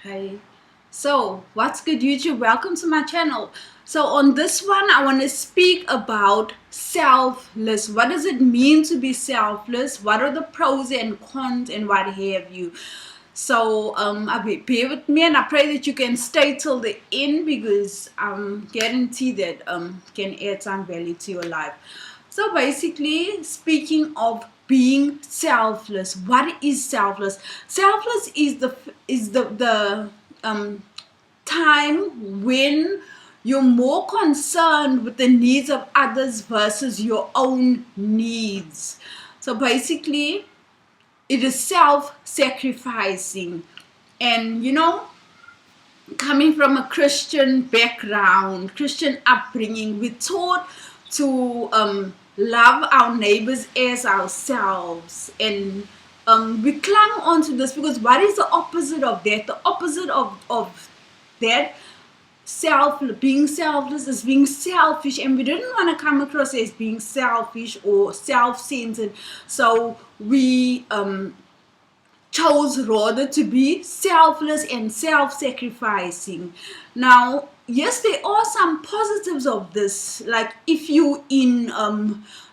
Hi. So, what's good, YouTube? Welcome to my channel. So, on this one, I want to speak about selfless. What does it mean to be selfless? What are the pros and cons, and what have you? So, bear with me, and I pray that you can stay till the end because I'm guarantee that can add some value to your life. So basically, speaking of being selfless, what is selfless? Selfless is the um, time when you're more concerned with the needs of others versus your own needs. So basically, it is self-sacrificing, and coming from a Christian background, Christian upbringing, we're taught to love our neighbors as ourselves. And we clung onto this because what is the opposite of that? The opposite of that being selfless is being selfish, and we didn't want to come across as being selfish or self-centered. So we chose rather to be selfless and self-sacrificing. Now, yes, there are some positives of this, like if you in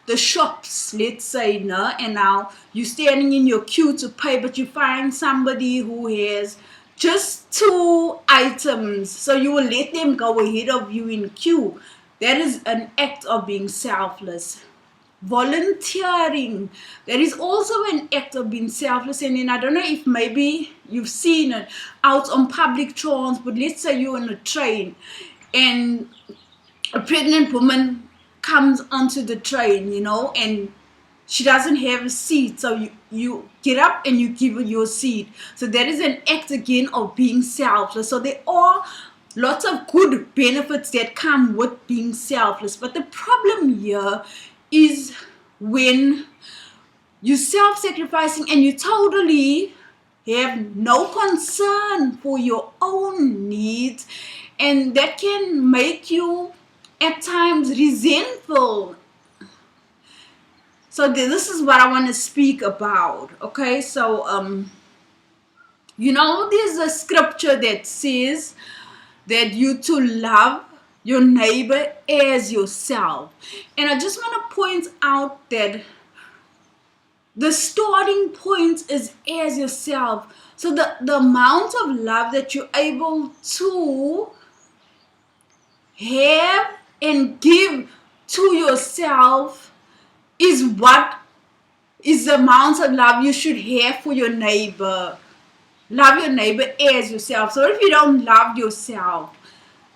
the shops, let's say, no, and now you're standing in your queue to pay, but you find somebody who has just two items, so you will let them go ahead of you in queue. That is an act of being selfless. Volunteering, that is also an act of being selfless. And then I don't know if maybe you've seen it out on public transport. Let's say you're on a train and a pregnant woman comes onto the train, and she doesn't have a seat, so you get up and you give her your seat. So that is an act again of being selfless. So there are lots of good benefits that come with being selfless, but the problem here is when you're self-sacrificing and you totally have no concern for your own needs, and that can make you at times resentful. So this is what I want to speak about. Okay, so there's a scripture that says that you to love your neighbor as yourself. And I just want to point out that the starting point is as yourself. So the amount of love that you're able to have and give to yourself is what is the amount of love you should have for your neighbor. Love your neighbor as yourself. So if you don't love yourself,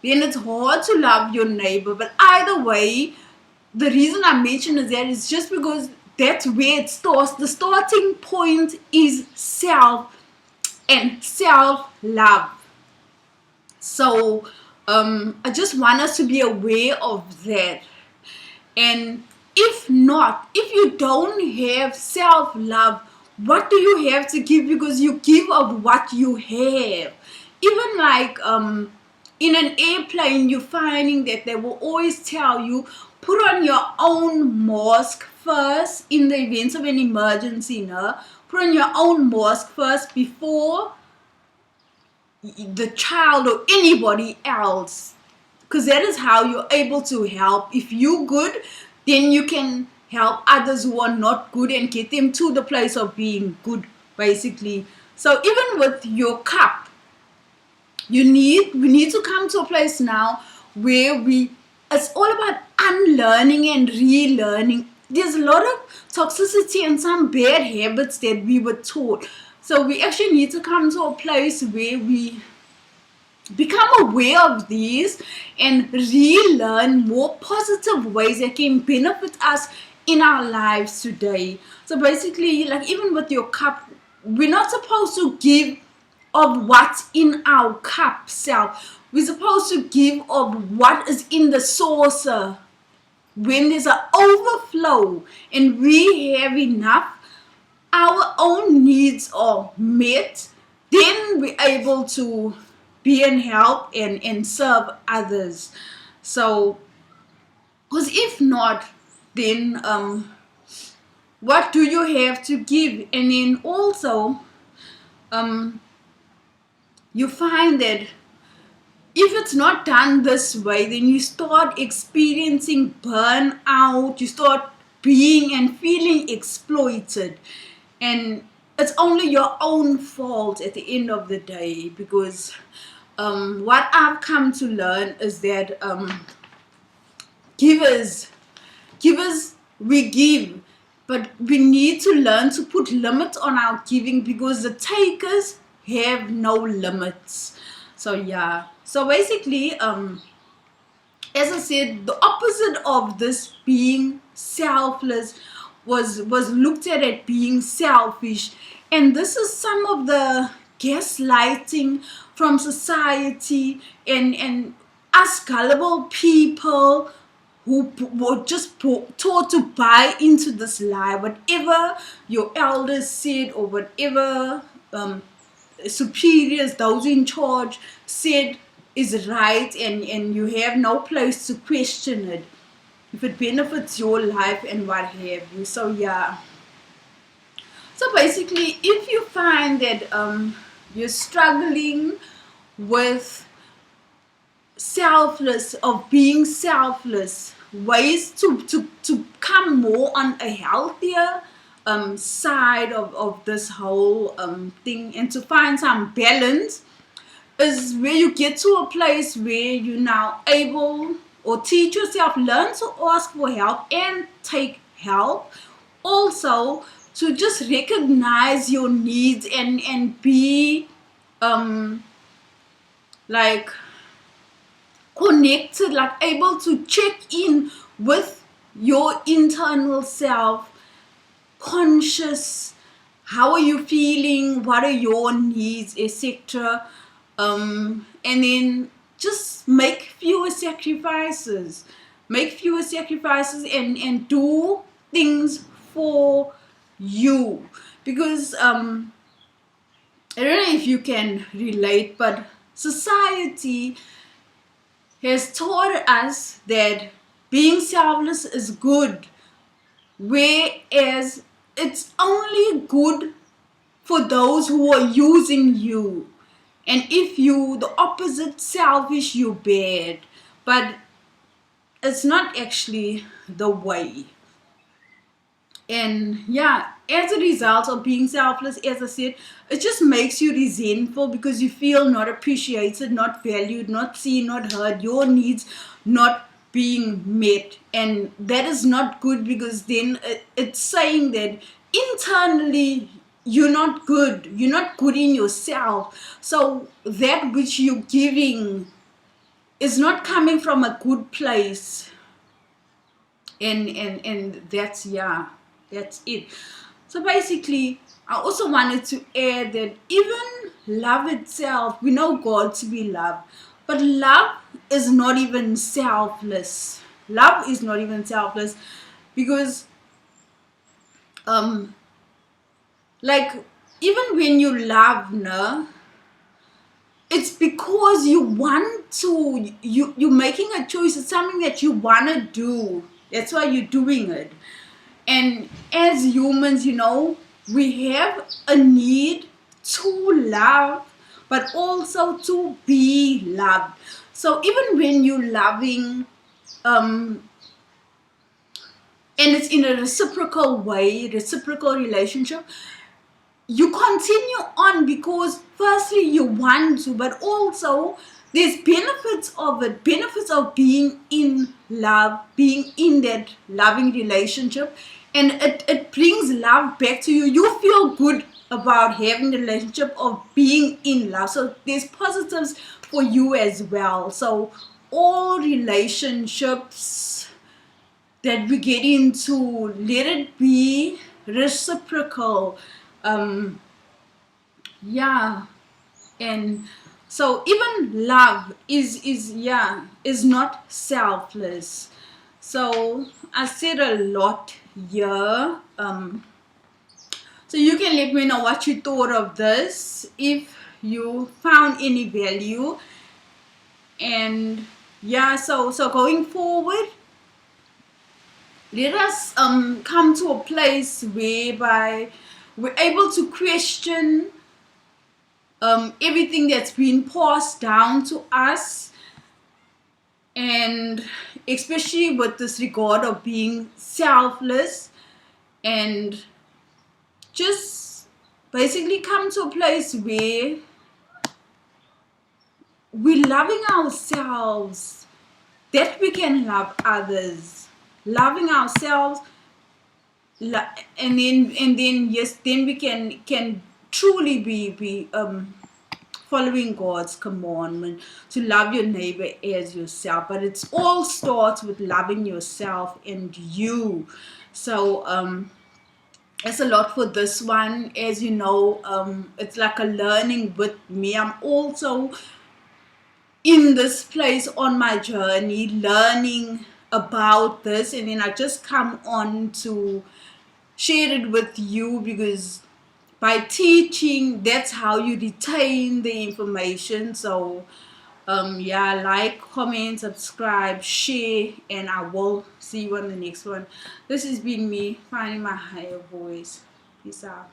then it's hard to love your neighbor. But either way, the reason I mention that is just because that's where it starts. The starting point is self and self-love. So I just want us to be aware of that. And if not, if you don't have self-love, what do you have to give? Because you give of what you have. Even like in an airplane, you're finding that they will always tell you, put on your own mask first in the event of an emergency. No? Put on your own mask first before the child or anybody else, because that is how you're able to help. If you're good, then you can help others who are not good and get them to the place of being good, basically. So even with your cup, we need to come to a place now where it's all about unlearning and relearning. There's a lot of toxicity and some bad habits that we were taught. So we actually need to come to a place where we become aware of these and relearn more positive ways that can benefit us in our lives today. So basically, like even with your cup, we're not supposed to give of what's in our cup self. We're supposed to give of what is in the saucer. When there's an overflow and we have enough, our own needs are met, then we're able to be in help and serve others. So, because if not, then what do you have to give? And then also, you find that if it's not done this way, then you start experiencing burnout, you start being and feeling exploited. And it's only your own fault at the end of the day, because what I've come to learn is that givers, givers, we give, but we need to learn to put limits on our giving, because the takers have no limits. So yeah, so basically, as I said, the opposite of this being selfless was looked at as being selfish, and this is some of the gaslighting from society, and us gullible people who were just taught to buy into this lie. Whatever your elders said, or whatever superiors, those in charge, said is right, and you have no place to question it if it benefits your life and what have you. So yeah. So basically, if you find that you're struggling with selfless, of being selfless, ways to come more on a healthier side of this whole thing, and to find some balance, is where you get to a place where you're now able, or teach yourself, learn to ask for help and take help. Also, to just recognize your needs, and be like connected, like able to check in with your internal self, conscious, how are you feeling, what are your needs, etc. And then just make fewer sacrifices, and do things for you, because I don't know if you can relate, but society has taught us that being selfless is good, whereas it's only good for those who are using you. And if you, the opposite, selfish, you're bad. But it's not actually the way. And yeah, as a result of being selfless, as I said, it just makes you resentful, because you feel not appreciated, not valued, not seen, not heard, your needs not being met. And that is not good, because then it's saying that internally you're not good, in yourself. So that which you're giving is not coming from a good place. And that's, yeah, that's it. So basically, I also wanted to add that even love itself, we know God to be love, but love is not even selfless. Love is not even selfless, because like, even when you love, no, it's because you want to, you're making a choice. It's something that you want to do. That's why you're doing it. And as humans, we have a need to love, but also to be loved. So even when you're loving, and it's in a reciprocal way, reciprocal relationship, you continue on because firstly you want to, but also there's benefits of it, benefits of being in love, being in that loving relationship, and it brings love back to you. You feel good about having the relationship, of being in love. So there's positives for you as well. So all relationships that we get into, let it be reciprocal. Yeah. And so even love is not selfless. So I said a lot here. So you can let me know what you thought of this, if you found any value. And yeah, so going forward, let us come to a place whereby we're able to question everything that's been passed down to us, and especially with this regard of being selfless, and just basically come to a place where we're loving ourselves, that we can love others, loving ourselves, and then yes, then we can truly be following God's commandment to love your neighbor as yourself. But it all starts with loving yourself and you. So it's a lot for this one. As you know, it's like a learning with me. I'm also in this place on my journey, learning about this, and then I just come on to share it with you, because by teaching, that's how you retain the information. So yeah, like, comment, subscribe, share, and I will see you on the next one. This has been me finding my higher voice. Peace out.